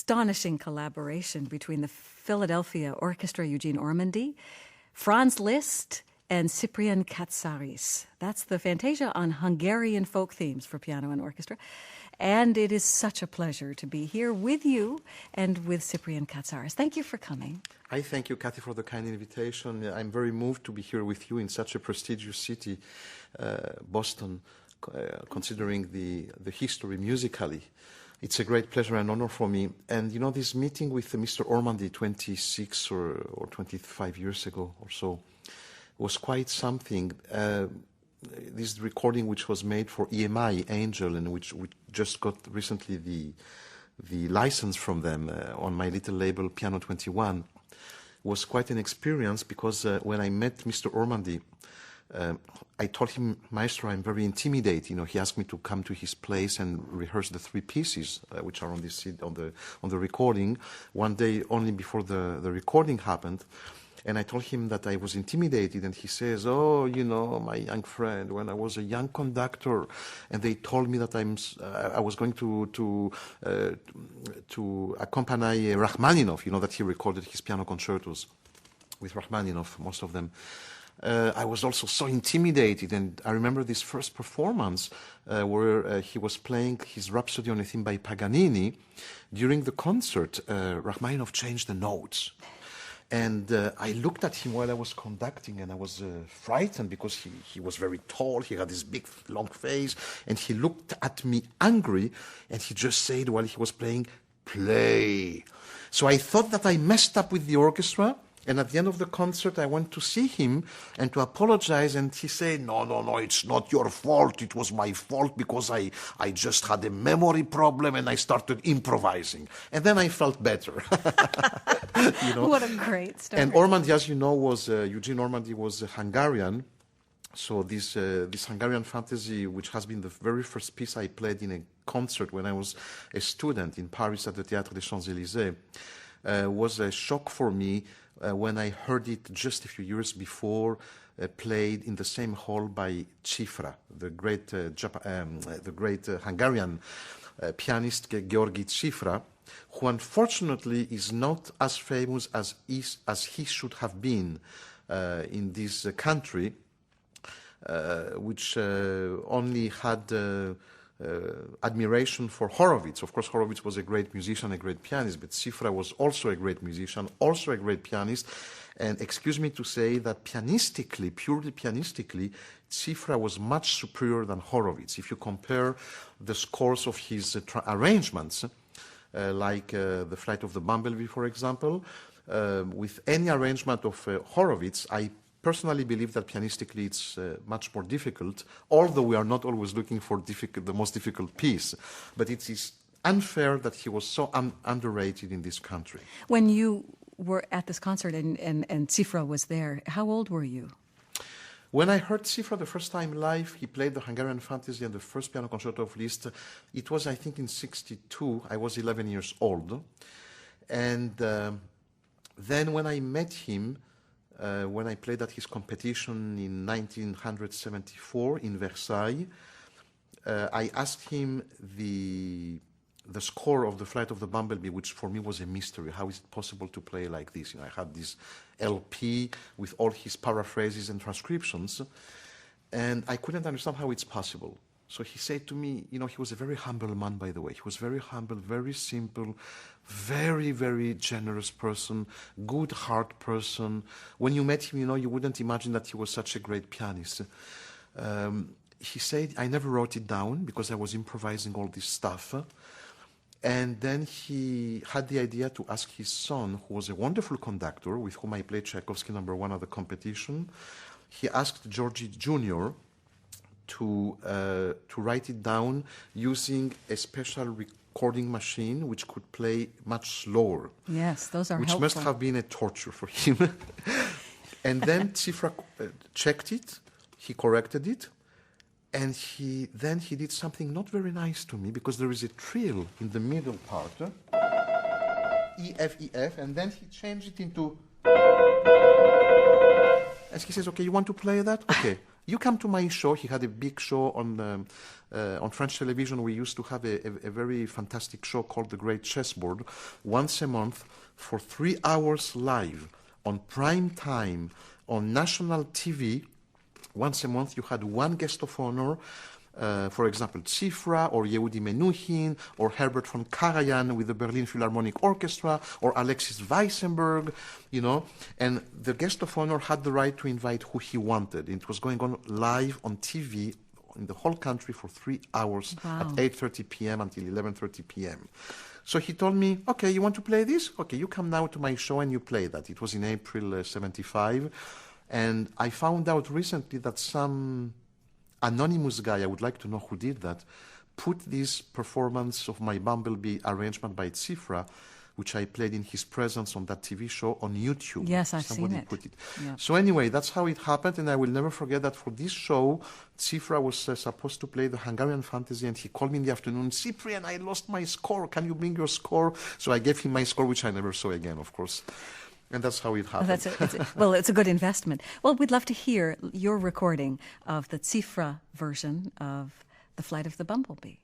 astonishing collaboration between the Philadelphia Orchestra Eugene Ormandy, Franz Liszt, and Cyprien Katsaris. That's the Fantasia on Hungarian folk themes for piano and orchestra. And it is such a pleasure to be here with you and with Cyprien Katsaris. Thank you for coming. I thank you, Cathy, for the kind invitation. I'm very moved to be here with you in such a prestigious city, Boston, considering the history musically. It's a great pleasure and honor for me. And you know, this meeting with Mr. Ormandy 26 or 25 years ago or so was quite something. This recording, which was made for EMI, Angel, and which we just got recently the license from them on my little label, Piano 21, was quite an experience because when I met Mr. Ormandy, I told him, Maestro, I'm very intimidated. You know, he asked me to come to his place and rehearse the three pieces which are on this on the recording. One day only before the recording happened, and I told him that I was intimidated, and he says, "Oh, you know, my young friend, when I was a young conductor, and they told me that I was going to accompany Rachmaninoff. You know that he recorded his piano concertos with Rachmaninoff, most of them." I was also so intimidated, and I remember this first performance where he was playing his Rhapsody on a Theme by Paganini. During the concert, Rachmaninoff changed the notes. And I looked at him while I was conducting, and I was frightened because he was very tall, he had this big, long face, and he looked at me angry, and he just said while he was playing, "Play." So I thought that I messed up with the orchestra. And at the end of the concert, I went to see him and to apologize. And he said, no, it's not your fault. It was my fault because I just had a memory problem and I started improvising. And then I felt better. You know? What a great story. And Ormandy, as you know, Eugene Ormandy was Hungarian. So this Hungarian fantasy, which has been the very first piece I played in a concert when I was a student in Paris at the Théâtre des Champs-Élysées, was a shock for me when I heard it just a few years before, played in the same hall by Cziffra, the great Hungarian pianist Georgi Cziffra, who unfortunately is not as famous as he should have been in this country, which only had admiration for Horowitz. Of course, Horowitz was a great musician, a great pianist, but Cziffra was also a great musician, also a great pianist. And excuse me to say that pianistically, purely pianistically, Cziffra was much superior than Horowitz. If you compare the scores of his arrangements, like The Flight of the Bumblebee, for example, with any arrangement of Horowitz, I personally believe that pianistically it's much more difficult, although we are not always looking for the most difficult piece. But it is unfair that he was so underrated in this country. When you were at this concert and Cziffra was there, how old were you? When I heard Cziffra the first time live, he played the Hungarian Fantasy and the first piano concerto of Liszt. It was, I think, in '62. I was 11 years old. And then when I met him, when I played at his competition in 1974 in Versailles, I asked him the score of The Flight of the Bumblebee, which for me was a mystery. How is it possible to play like this? You know, I had this LP with all his paraphrases and transcriptions, and I couldn't understand how it's possible. So he said to me, you know, he was a very humble man, by the way. He was very humble, very simple, very, very generous person, good heart person. When you met him, you know, you wouldn't imagine that he was such a great pianist. He said, I never wrote it down because I was improvising all this stuff. And then he had the idea to ask his son, who was a wonderful conductor, with whom I played Tchaikovsky #1 at the competition. He asked Georgie Jr. to write it down using a special recording machine which could play much slower. Yes, those are which helpful. Must have been a torture for him. And then Cziffra checked it, he corrected it, and then he did something not very nice to me, because there is a trill in the middle part, E, F, E, F, and then he changed it into... And he says, okay, you want to play that? Okay. you come to my show. He had a big show on French television. We used to have a very fantastic show called The Great Chessboard, once a month for 3 hours live on prime time on national TV. Once a month you had one guest of honor, for example, Cziffra or Yehudi Menuhin or Herbert von Karajan with the Berlin Philharmonic Orchestra or Alexis Weissenberg, you know, and the guest of honor had the right to invite who he wanted. It was going on live on TV in the whole country for 3 hours at 8:30 p.m. until 11:30 p.m. So he told me, okay, you want to play this? Okay, you come now to my show and you play that. It was in April 75. And I found out recently that some anonymous guy, I would like to know who did that, put this performance of my Bumblebee arrangement by Cziffra, which I played in his presence on that TV show, on YouTube. Yes, I've seen it. Put it. Yeah. So anyway, that's how it happened, and I will never forget that for this show, Cziffra was supposed to play the Hungarian Fantasy, and he called me in the afternoon, Cyprien, I lost my score, can you bring your score? So I gave him my score, which I never saw again, of course. And that's how it happened. Well, it's a good investment. Well, we'd love to hear your recording of the Cziffra version of The Flight of the Bumblebee.